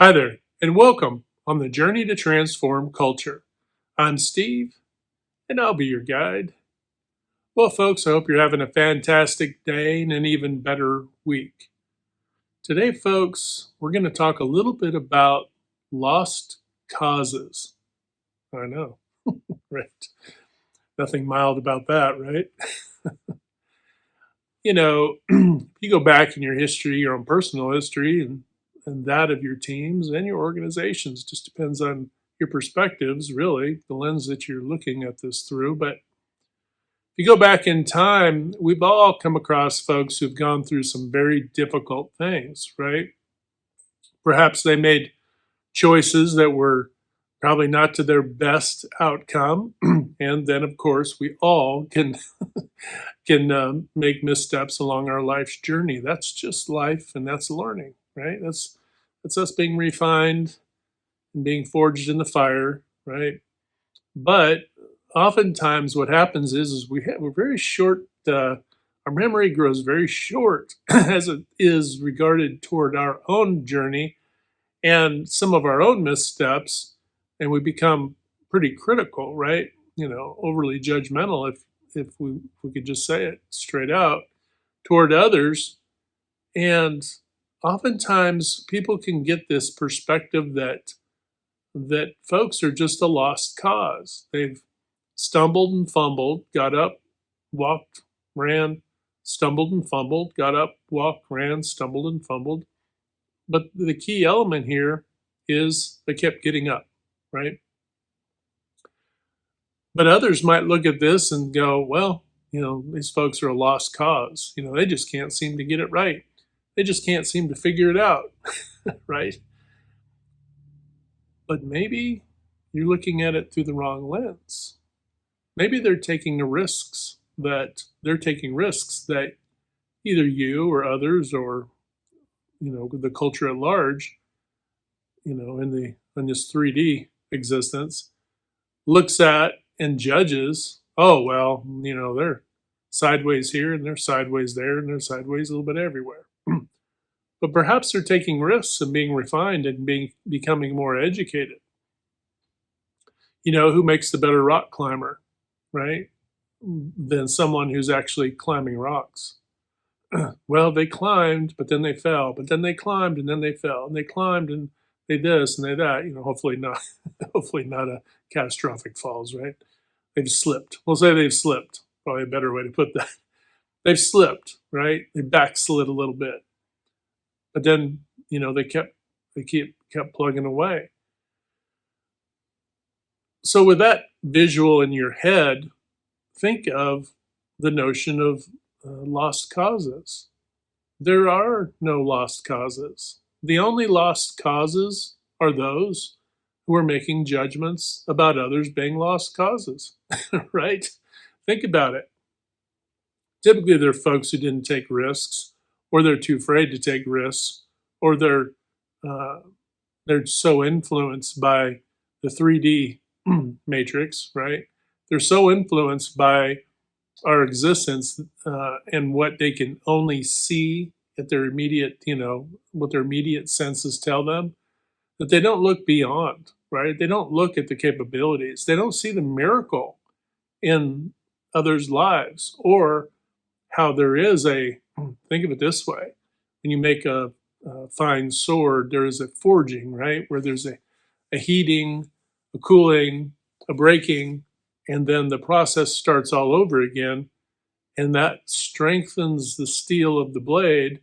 Hi there, and welcome on the journey to transform culture. I'm Steve, and I'll be your guide. Well, folks, I hope you're having a fantastic day and an even better week. Today, folks, we're going to talk a little bit about lost causes. I know, right? Nothing mild about that, right? If you go back in your history, your own personal history, and that of your teams and your organizations, just depends on your perspectives, really, the lens that you're looking at this through. But if you go back in time, we've all come across folks who've gone through some very difficult things, right? Perhaps they made choices that were probably not to their best outcome. And then, of course, we all can make missteps along our life's journey. That's just life, and that's learning, right? That's us being refined and being forged in the fire, right? But oftentimes, what happens is we're very short. Our memory grows very short as it is regarded toward our own journey and some of our own missteps, and we become pretty critical, right? Overly judgmental, if we could just say it straight out, toward others. And oftentimes people can get this perspective that folks are just a lost cause. They've stumbled and fumbled, got up, walked, ran, stumbled and fumbled, got up, walked, ran, stumbled and fumbled. But the key element here is they kept getting up, right? But others might look at this and go, well, these folks are a lost cause. They just can't seem to get it right. They just can't seem to figure it out, right? But maybe you're looking at it through the wrong lens. Maybe they're taking risks that either you or others or the culture at large, in this 3D existence, looks at and judges. Oh well, they're sideways here and they're sideways there and they're sideways a little bit everywhere. But perhaps they're taking risks and being refined and becoming more educated. Who makes the better rock climber, right? Than someone who's actually climbing rocks. Well, they climbed, but then they fell, but then they climbed and then they fell, and they climbed and they this and they that. Hopefully not, hopefully not a catastrophic falls, right? They've slipped. We'll say they've slipped. Probably a better way to put that. They've slipped, right? They backslid a little bit, but then they kept plugging away. So with that visual in your head, think of the notion of lost causes. There are no lost causes. The only lost causes are those who are making judgments about others being lost causes, right? Think about it. Typically, they're folks who didn't take risks, or they're too afraid to take risks, or uh, they're so influenced by the 3D matrix, right? They're so influenced by our existence and what they can only see at their immediate, what their immediate senses tell them, that they don't look beyond, right? They don't look at the capabilities. They don't see the miracle in others' lives or how there is think of it this way. When you make a fine sword, there is a forging, right? Where there's a heating, a cooling, a breaking, and then the process starts all over again. And that strengthens the steel of the blade,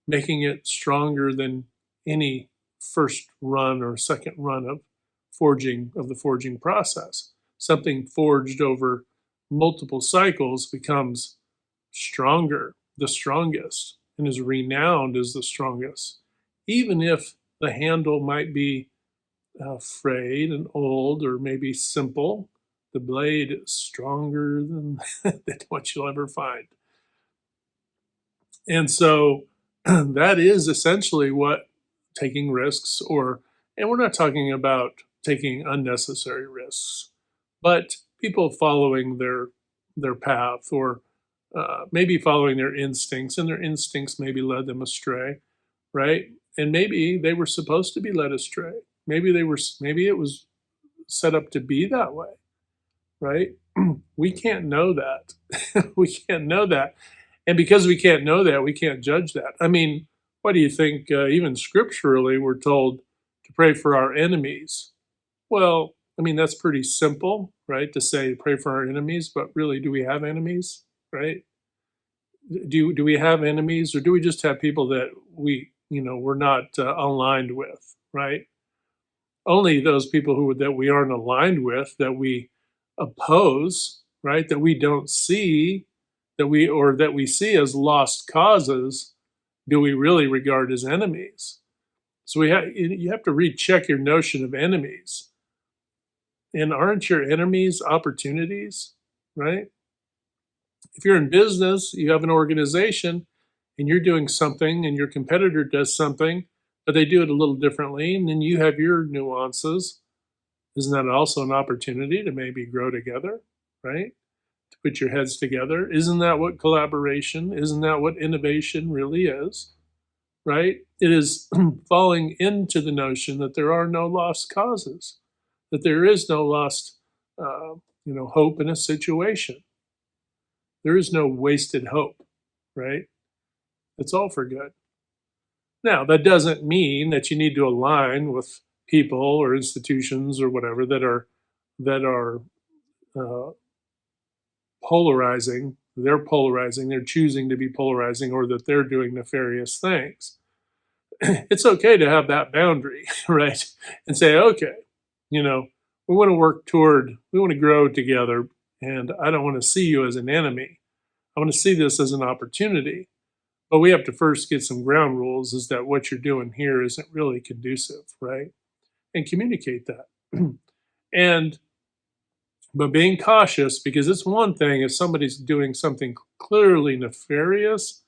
making it stronger than any first run or second run of the forging process. Something forged over multiple cycles becomes stronger, the strongest, and is renowned as the strongest, even if the handle might be frayed and old or maybe simple. The blade is stronger than what you'll ever find. And so that is essentially what taking risks, and we're not talking about taking unnecessary risks, but people following their path or maybe following their instincts, and their instincts maybe led them astray. right? And maybe they were supposed to be led astray. Maybe it was set up to be that way, right? We can't know that. We can't know that. And because we can't know that, we can't judge that. I mean, what do you think? Even scripturally, we're told to pray for our enemies. Well, I mean, that's pretty simple, right? To say pray for our enemies, but really, do we have enemies, right? Do we have enemies, or do we just have people that we're not aligned with, right? Only those people that we aren't aligned with, that we oppose, right? That we don't see, that we see as lost causes, do we really regard as enemies? So you have to recheck your notion of enemies. And aren't your enemies opportunities, right? If you're in business, you have an organization and you're doing something and your competitor does something, but they do it a little differently, and then you have your nuances. Isn't that also an opportunity to maybe grow together, right? To put your heads together? Isn't that what collaboration, isn't that what innovation really is, right? It is falling into the notion that there are no lost causes, that there is no lost, hope in a situation. There is no wasted hope, right? It's all for good. Now, that doesn't mean that you need to align with people or institutions or whatever that are uh, polarizing. They're polarizing. They're choosing to be polarizing, or that they're doing nefarious things. It's okay to have that boundary, right? And say, okay, you know, we want to grow together, and I don't want to see you as an enemy. I want to see this as an opportunity. But we have to first get some ground rules, is that what you're doing here isn't really conducive, right? And communicate that. and but being cautious, because it's one thing if somebody's doing something clearly nefarious,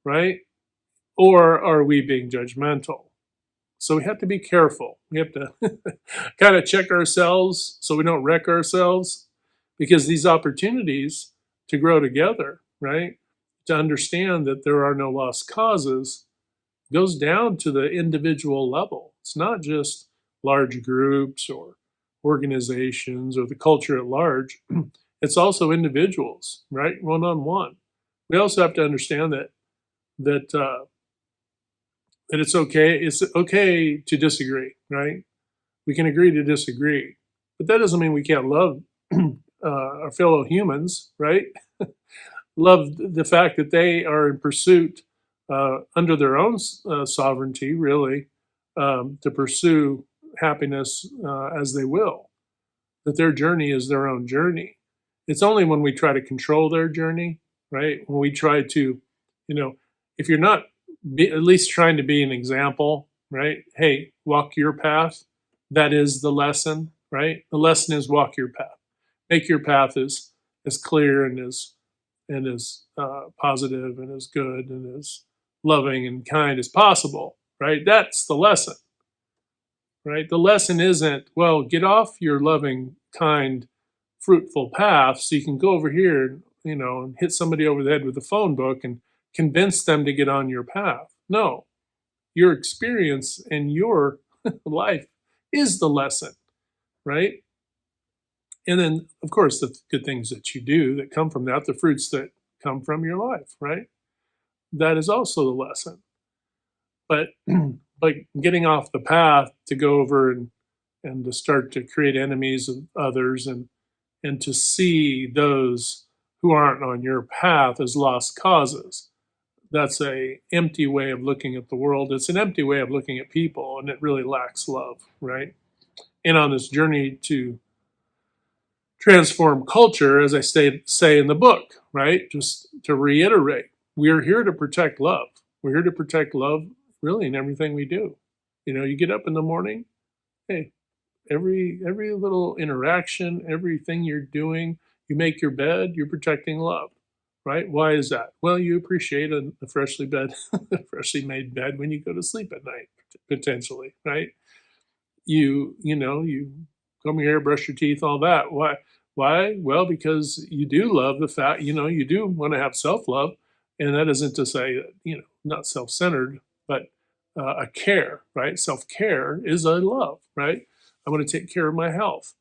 right? Or are we being judgmental? So we have to be careful. We have to kind of check ourselves so we don't wreck ourselves, because these opportunities to grow together, right? To understand that there are no lost causes goes down to the individual level. It's not just large groups or organizations or the culture at large. It's also individuals, right? One on one. We also have to understand that that it's okay. It's okay to disagree, right? We can agree to disagree, but that doesn't mean we can't love our fellow humans, right? Love the fact that they are in pursuit, under their own sovereignty, really, to pursue happiness as they will. That their journey is their own journey. It's only when we try to control their journey, right? When we try to, you know, if you're not at least trying to be an example, right? Hey, walk your path. That is the lesson, right? The lesson is walk your path. Make your path as clear and as positive and as good and as loving and kind as possible, right? That's the lesson, right? The lesson isn't, well, get off your loving, kind, fruitful path so you can go over here and hit somebody over the head with a phone book and convince them to get on your path. No, your experience and your life is the lesson, right? And then, of course, the good things that you do that come from that, the fruits that come from your life, right? That is also the lesson. But but getting off the path to go over and to start to create enemies of others, and to see those who aren't on your path as lost causes, that's a empty way of looking at the world. It's an empty way of looking at people, and it really lacks love, right? And on this journey to transform culture, as I say in the book, right? Just to reiterate, we are here to protect love. We're here to protect love really in everything we do. You get up in the morning, hey, every little interaction, everything you're doing, you make your bed, you're protecting love, right? Why is that? Well, you appreciate a freshly made bed when you go to sleep at night, potentially, right? You comb your hair, brush your teeth, all that. Why? Well, because you do love the fact, you do want to have self love. And that isn't to say that, not self centered, but a care, right? Self-care is a love, right? I want to take care of my health.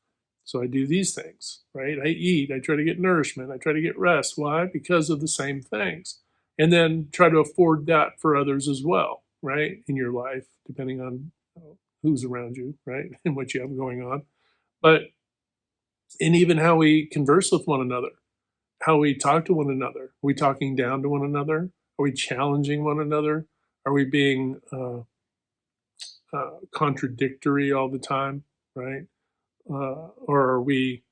So I do these things, right? I eat, I try to get nourishment, I try to get rest. Why? Because of the same things. And then try to afford that for others as well, right? In your life, depending on who's around you, right? And what you have going on. But, and even how we converse with one another, how we talk to one another. Are we talking down to one another? Are we challenging one another? Are we being contradictory all the time, right? Or are we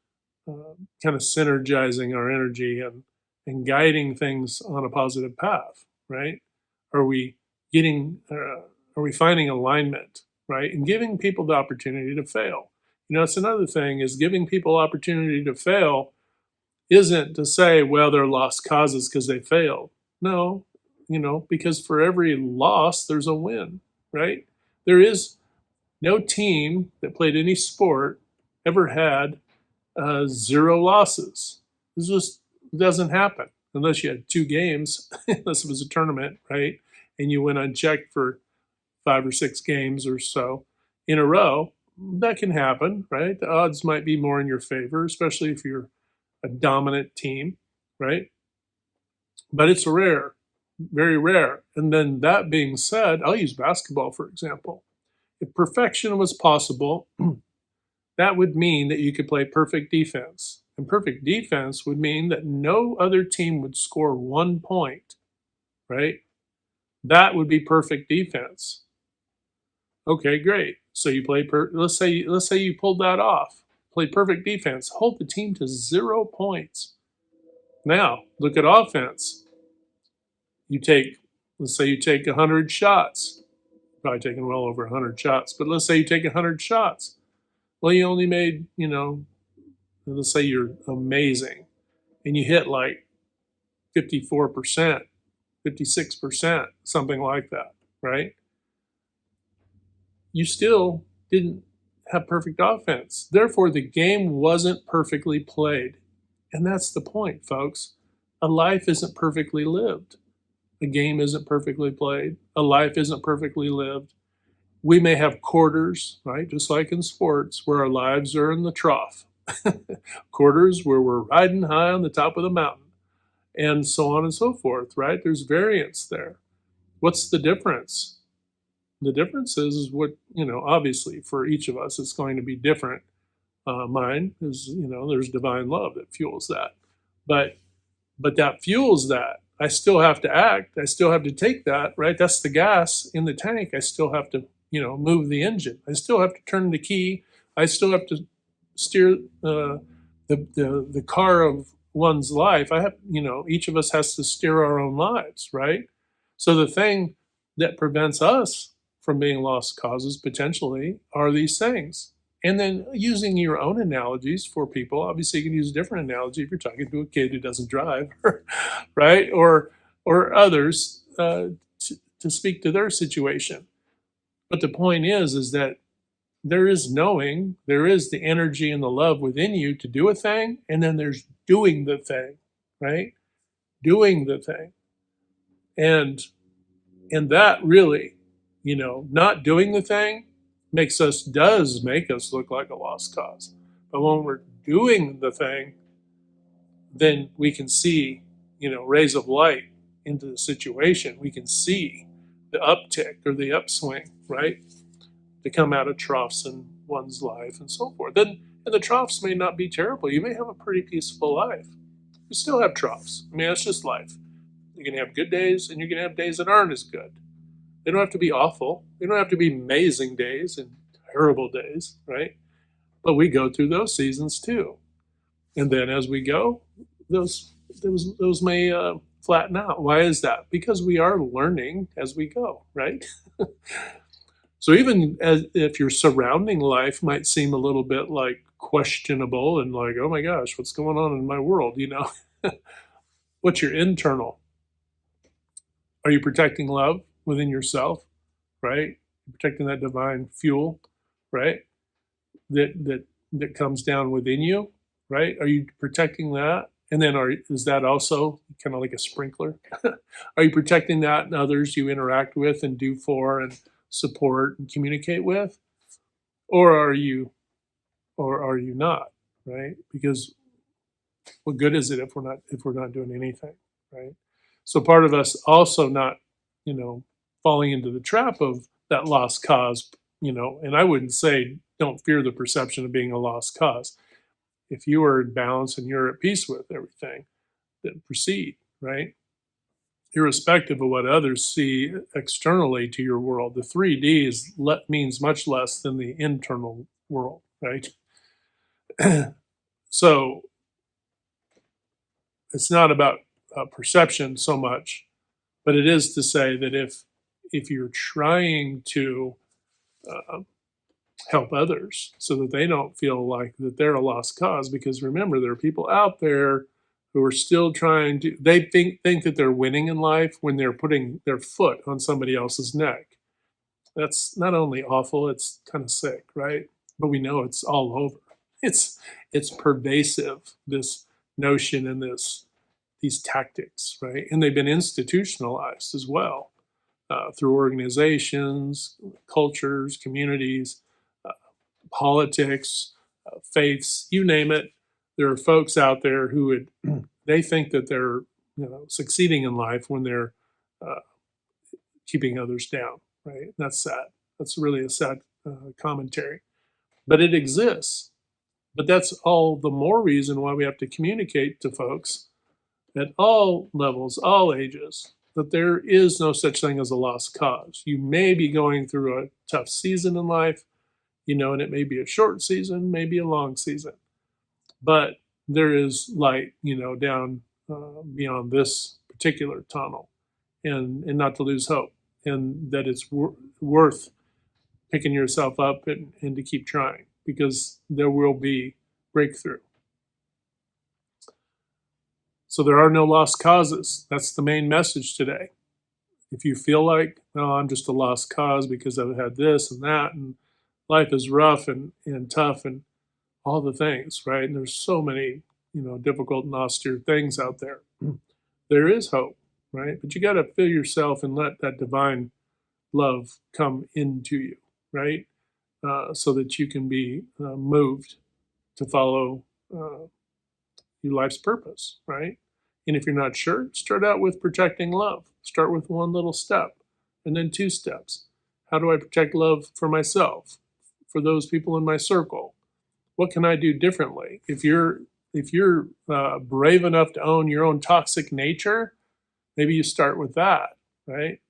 kind of synergizing our energy and guiding things on a positive path, right? Are we getting, are we finding alignment, right? And giving people the opportunity to fail. It's another thing is giving people opportunity to fail isn't to say, well, they're lost causes because they failed. No, because for every loss, there's a win, right? There is no team that played any sport ever had zero losses. This just doesn't happen unless you had two games, unless it was a tournament, right? And you went unchecked for 5 or 6 games or so in a row. That can happen, right? The odds might be more in your favor, especially if you're a dominant team, right? But it's rare, very rare. And then that being said, I'll use basketball, for example. If perfection was possible, that would mean that you could play perfect defense. And perfect defense would mean that no other team would score 1 point, right? That would be perfect defense. Okay, great. So you play let's say you pulled that off. Play perfect defense, hold the team to 0 points. Now, look at offense. Let's say you take 100 shots. Probably taking well over 100 shots, but let's say you take 100 shots. Well, you only made, let's say you're amazing and you hit like 54%, 56%, something like that, right? You still didn't have perfect offense. Therefore, the game wasn't perfectly played. And that's the point, folks. A life isn't perfectly lived. A game isn't perfectly played. A life isn't perfectly lived. We may have quarters, right? Just like in sports, where our lives are in the trough. Quarters where we're riding high on the top of the mountain, and so on and so forth, right? There's variance there. What's the difference? The difference is what, obviously for each of us, it's going to be different. Mine is, there's divine love that fuels that. But that fuels that. I still have to act. I still have to take that, right? That's the gas in the tank. I still have to, move the engine. I still have to turn the key. I still have to steer the car of one's life. I have, each of us has to steer our own lives, right? So the thing that prevents us from being lost causes potentially are these things. And then using your own analogies for people, obviously you can use a different analogy if you're talking to a kid who doesn't drive, right? Or others to speak to their situation. But the point is that there is knowing, there is the energy and the love within you to do a thing, and then there's doing the thing, right? Doing the thing. And that really, not doing the thing does make us look like a lost cause. But when we're doing the thing, then we can see, rays of light into the situation. We can see the uptick or the upswing, right? To come out of troughs in one's life and so forth. And the troughs may not be terrible. You may have a pretty peaceful life. You still have troughs. I mean, that's just life. You're going to have good days and you're going to have days that aren't as good. They don't have to be awful. They don't have to be amazing days and terrible days, right? But we go through those seasons too. And then as we go, those may flatten out. Why is that? Because we are learning as we go, right? So even if your surrounding life might seem a little bit like questionable and like, oh my gosh, what's going on in my world? What's your internal? Are you protecting love within yourself, right? Protecting that divine fuel, right? That comes down within you, right? Are you protecting that? And then is that also kind of like a sprinkler? Are you protecting that in others you interact with and do for and support and communicate with? Or are you not, right? Because what good is it if we're not doing anything, right? So part of us also not, falling into the trap of that lost cause, and I wouldn't say don't fear the perception of being a lost cause. If you are in balance and you're at peace with everything, then proceed, right? Irrespective of what others see externally to your world. The 3D means much less than the internal world, right? So it's not about perception so much, but it is to say that if you're trying to uh, help others so that they don't feel like that they're a lost cause, because remember, there are people out there who are still trying to, they think that they're winning in life when they're putting their foot on somebody else's neck. That's not only awful, it's kind of sick, right? But we know it's all over. It's pervasive, this notion and these tactics, right? And they've been institutionalized as well through organizations, cultures, communities, uh, politics, faiths, you name it. There are folks out there who would they think that they're succeeding in life when they're uh, keeping others down. Right? That's sad. That's really a sad commentary, but it exists. But that's all the more reason why we have to communicate to folks at all levels, all ages, that there is no such thing as a lost cause. You may be going through a tough season in life, and it may be a short season, maybe a long season, but there is light, down beyond this particular tunnel, and not to lose hope, and that it's worth picking yourself up and to keep trying, because there will be breakthrough. So there are no lost causes. That's the main message today. If you feel like, oh, I'm just a lost cause because I've had this and that, and life is rough and tough and all the things, right? And there's so many, difficult and austere things out there. There is hope, right? But you got to fill yourself and let that divine love come into you, right? So that you can be moved to follow your life's purpose, right? And if you're not sure, start out with protecting love. Start with one little step and then two steps. How do I protect love for myself, for those people in my circle? What can I do differently? If you're brave enough to own your own toxic nature, maybe you start with that, right?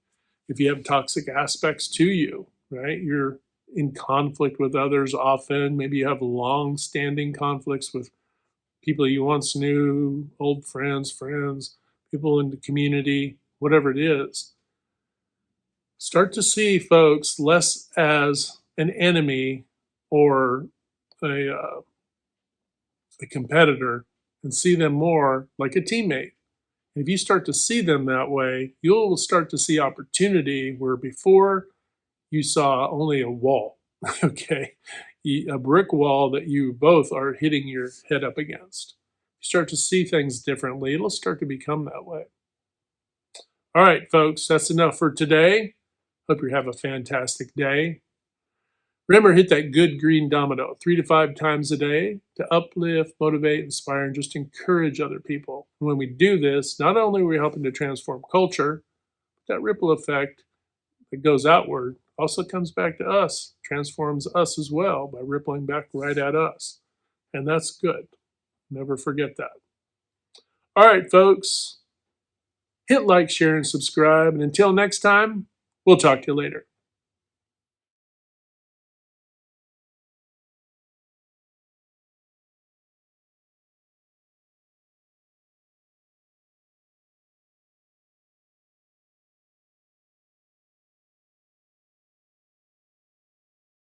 If you have toxic aspects to you, right? You're in conflict with others often. Maybe you have long-standing conflicts with people you once knew, old friends, people in the community, whatever it is. Start to see folks less as an enemy or a competitor, and see them more like a teammate. If you start to see them that way, you'll start to see opportunity where before you saw only a wall, okay? A brick wall that you both are hitting your head up against. You start to see things differently, it'll start to become that way. All right, folks, that's enough for today. Hope you have a fantastic day. Remember, hit that good green domino 3 to 5 times a day to uplift, motivate, inspire, and just encourage other people. And when we do this, not only are we helping to transform culture, that ripple effect that goes outward also comes back to us, transforms us as well by rippling back right at us. And that's good. Never forget that. All right, folks, hit like, share, and subscribe. And until next time, we'll talk to you later.